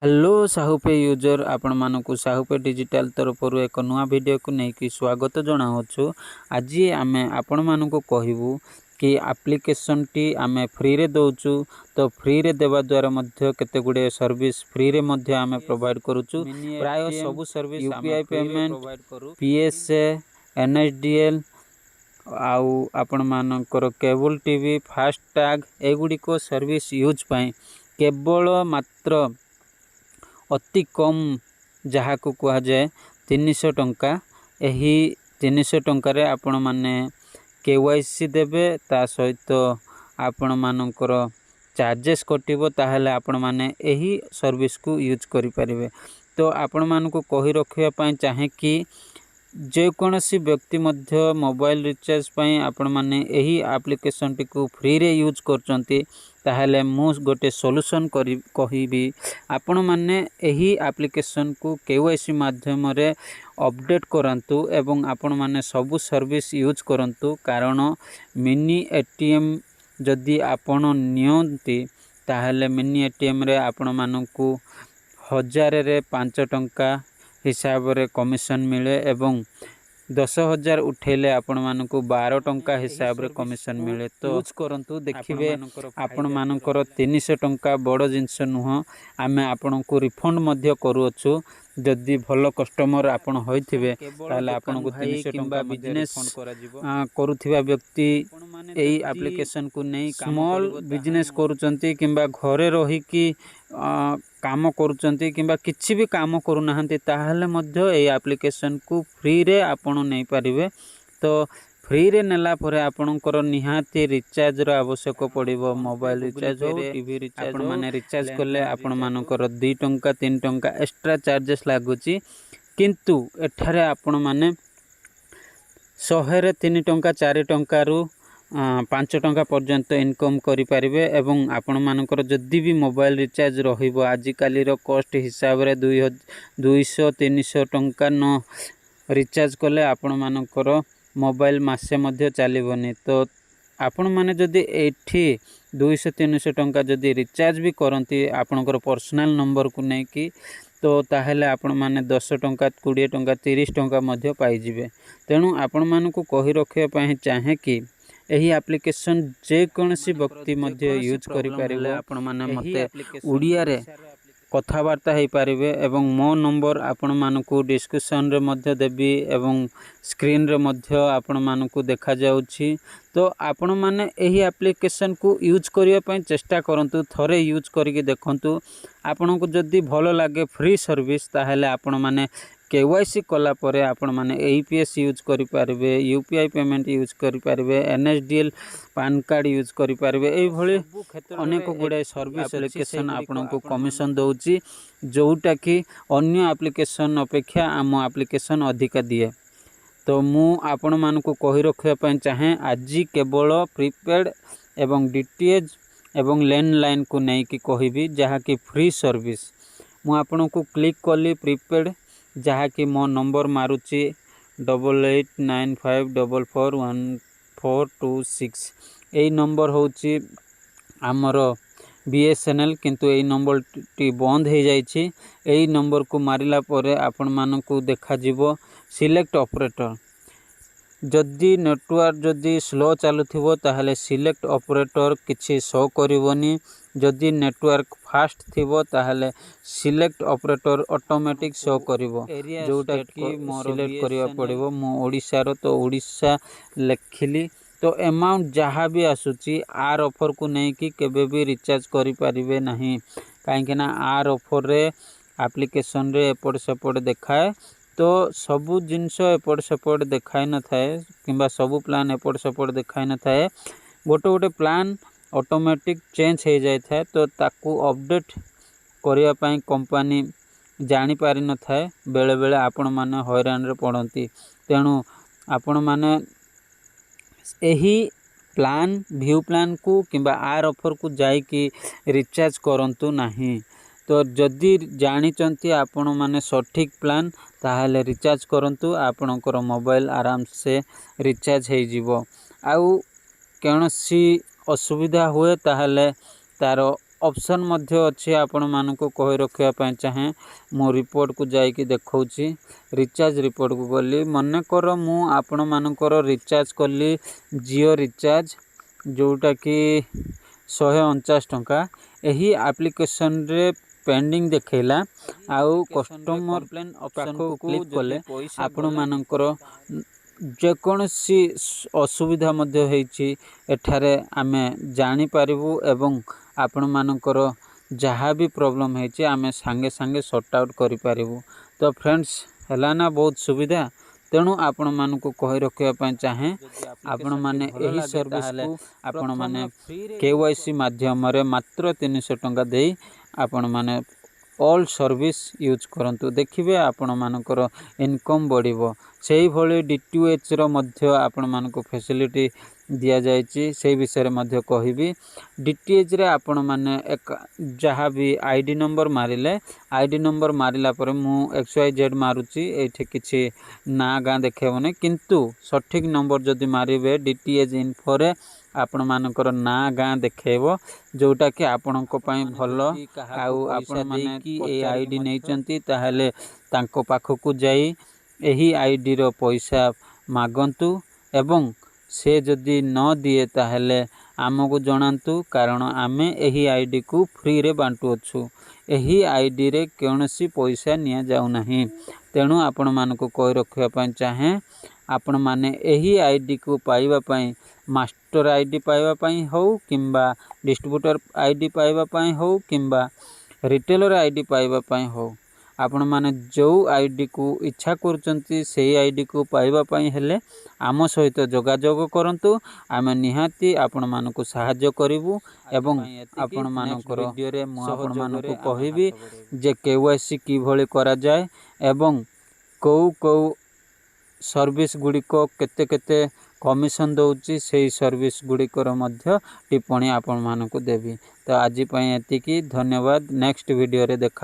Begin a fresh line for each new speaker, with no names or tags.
Hello साहुपे user आपण मानकु साहुपे digital तरफरु एक नुआ वीडियो को लेकिन स्वागत जनावछु। आज आमे आपण मानकु कहबू कि एप्लिकेशन टी आमे फ्री रे दउछु। तो फ्री रे देवा द्वारा मध्य केते गुडे सर्विस फ्री रे मध्य आमे प्रोवाइड करूछु। प्राय सब service UPI payment PSA NSDL आउ आपण मानकर केबल टीवी फास्टैग एगुडी को सर्विस यूज पाई केवल मात्र अति कम जहाँ को कह जाए 300 टंका। यही 300 टंकार आपण माने केवाईसी देबे ता सहित आपण मानकर चार्जेस कटिबो ताहले आपण माने यही सर्विस को यूज करि परिबे। तो आपण मानको कहि रखिया पई चाहे कि जे कोनोसी व्यक्ति मध्य मोबाइल रिचार्ज पई आपण माने यही एप्लिकेशन टी को फ्री रे यूज करचंती ताहले मु गोटे सॉल्यूशन कहिबी आपण माने यही एप्लिकेशन को केवाईसी माध्यम रे अपडेट करंतु एवं आपण माने सब सर्विस यूज करंतु। कारण मिनी एटीएम जदि आपण नियंती ताहले मिनी एटीएम रे आपण मानकु 1000 रे 5 टंका हिसाब रे कमिशन मिले एवं 10,000 उठेले आपण मानकु 12 टंका हिसाब रे कमिशन मिले। तो यूज करंतु देखिबे आपण मानकर 300 टंका बड़ जिंस नुह। आमे आपण को रिफंड मध्य करूछु जदि भलो कस्टमर आपण होइथिबे ताले आपण को 300 टंका बिजनेस करूथिबा व्यक्ति एई एप्लिकेशन को नै स्मॉल बिजनेस करूचंती किंबा घरे रही कि काम करूचंती किंबा किछि भी काम करू नाहंती ताहले मध्य एई एप्लिकेशन को फ्री रे आपण नै परिबे। तो फ्री रे नेला परे आपणकर निहाती रिचार्ज रो आवश्यक पड़िबो। मोबाइल रिचार्ज हो टीवी रिचार्ज आपण माने रिचार्ज करले आपण मानकर 2 टंका 3 टंका एक्स्ट्रा चार्जेस लागुची किंतु एठारे आपण माने 100 रे 3 टंका 4 टंका रु 5 टंका पर्यंत इनकम करि परिबे। एवं आपण मानकर जदि भी मोबाइल रिचार्ज रहिबो आजिकाली रो कॉस्ट हिसाब रे 200 300 टंका न रिचार्ज कले आपण मानकर मोबाइल मासे मध्य चलीबनी। तो आपण माने जदि एठी 200 300 टंका जदि रिचार्ज भी करंती आपणकर पर्सनल नंबर को नै कि तो ताहेले आपण माने 10 टंका 20 टंका 30 टंका मध्य पाई जिवे। तेणु आपण मानकु कहि रखिया पई चाहे कि एही एप्लिकेशन जे कोनसी व्यक्ति मध्य यूज करि पारिबे। आपण माने मते उड़िया रे कथावार्ता हो पारिबे एवं मो नंबर आपण मानकु डिस्क्रिप्शन रे मध्य देबी एवं स्क्रीन रे मध्य आपण मानकु देखा जाउछि। तो आपण माने एही एप्लिकेशन को यूज करिया पई चेष्टा करंतु थरे यूज करिके देखंतु आपनको जदि भलो लागे फ्री सर्विस ताहेले आपण माने केवाईसी कला परे आपण माने एपीएस यूज करि पारिबे यूपीआई पेमेंट यूज करि पारिबे एनएसडीएल पान कार्ड यूज करि पारिबे। एई भली अनेक गुडे सर्विस एप्लिकेशन आपनको कमिशन दउची जोटा कि अन्य एप्लिकेशन अपेक्षा आम एप्लिकेशन अधिका दिए। तो मु आपण मानकु कहि रखिया पई चाहे आज केवल प्रीपेड एवं डीटीएच एवं लैंडलाइन को नै कि कहिबी जहा कि फ्री सर्विस मु आपनको क्लिक कली प्रीपेड जहा कि मो नंबर मारुची 8895441426 एई नंबर होची आमर बीएसएनएल किंतु एई नंबर टी बंद हो जाइछि। एई नंबर को मारिला परे आपण मानकु देखा जिवो सिलेक्ट ऑपरेटर जदि नेटवर्क जदि स्लो चलुथिबो ताहले सिलेक्ट ऑपरेटर किछि शो करिवोनी। जदि नेटवर्क फास्ट थिबो ताहले सिलेक्ट ऑपरेटर ऑटोमेटिक शो करिवो जोटा कि मोर सिलेक्ट करिवा पड़िबो। मो ओडिसा रो तो ओडिसा लेखिली। तो अमाउंट जहाँ भी आसुची आर ऑफर को नहीं कि केबे भी रिचार्ज करि परिबे नहीं काहेकि ना आर ऑफर रे एप्लिकेशन रे एपट सेपट देखाए। तो सबु जिनस एपट सेपट देखाई न थाए किंबा सबु प्लान एपट सेपट देखाई न थाए। गोटे गोटे प्लान ऑटोमेटिक चेंज हो जाए थाए। तो ताकू अपडेट करिया पई कंपनी जानी पारि न थाए बेले बेले आपण माने हैरान रे पड़ती। तेणु आपण माने एही प्लान व्यू प्लान को किंबा आर ऑफर को जाई कि रिचार्ज करंतु नाही। तो जदि जानिचंती आपण माने सठिक प्लान ताहले रिचार्ज करंतु आपणकर मोबाइल आराम से रिचार्ज हो जिवो। आउ कौनसी असुविधा हुए ताहले तार ऑप्शन मध्य अच्छे आपण मानक कहि रखिया पई चाहे मो रिपोर्ट को जाइकी देखौछि रिचार्ज रिपोर्ट को गली मन कर मु आपण मानकर रिचार्ज कली जियो रिचार्ज जोटा कि 149 टंका एही एप्लिकेशन रे पेंडिंग देखेला आउ कस्टमर प्लान ऑप्शन को क्लिक कले आपण मानकर जेकोसी असुविधा मध्य होईछि एठारे आमे जानि पारिबु एवं आपण मानकर जहाँ भी प्रॉब्लम होईछि आमे संगे संगे सॉर्ट आउट करि पारिबु। तो फ्रेंड्स हला ना बहुत सुविधा तेणु आपण मानक कहि रखिया पई चाहे आपण माने एही सर्विस को आपण माने केवाईसी माध्यम रे मात्र 300 टंका देई आपण माने ऑल सर्विस यूज करंतु देखिबे आपण मानकर इनकम बढ़िबो। सेही भली डीटीएच रो मध्य आपण मानको फैसिलिटी दिया जायछि से विषय मध्य कहिबी। डीटीएच रे आपण माने एक जहाँ भी आईडी नंबर मारिले आईडी नंबर मारिला पर मु XYZ मारुछि एठे किछि ना गाँ देखेबने किंतु सठिक नंबर जदि मारिबे डीटीएच इन्फो रे आपण मानकर ना गाँ देखेबो जोटा कि आपण को पई भलो आउ आपण माने कि ए आईडी नैचंती ताहाले तांको पाखकु जाई एही आईडी रो पैसा मागंतु एवं से जदि न दिए ताहले आमको जनातु कारण आमे एही आईडी को फ्री रे बांटू अछु। एही आईडी रे कौनसी पैसा निया जाउ नाही तेणु आपण मानको कहि रखिया पई चाहे आपण माने एही आईडी को पाइबा पई मास्टर आईडी पाइबा पई हो किंबा डिस्ट्रीब्यूटर आईडी पाइबा पई हो किंबा रिटेलर आईडी पाइबा पई हो आपण माने जो आईडी को इच्छा करचंती से आईडी को पाइबा पई हेले आम सहित जोगाजोग करंतु आमे निहाती आपण मानको सहाय्य करिवु एवं आपण मानकर वीडियो रे मु आपण मानको कहिबी जे केवाईसी की भली करा जाय एवं को सर्विस गुडी को केते केते कमिशन दउची सेही सर्विस गुडी कर मध्य टिप्पणी आपण मानको देबी। तो आज पई एतिकी धन्यवाद नेक्स्ट वीडियो रे देखा।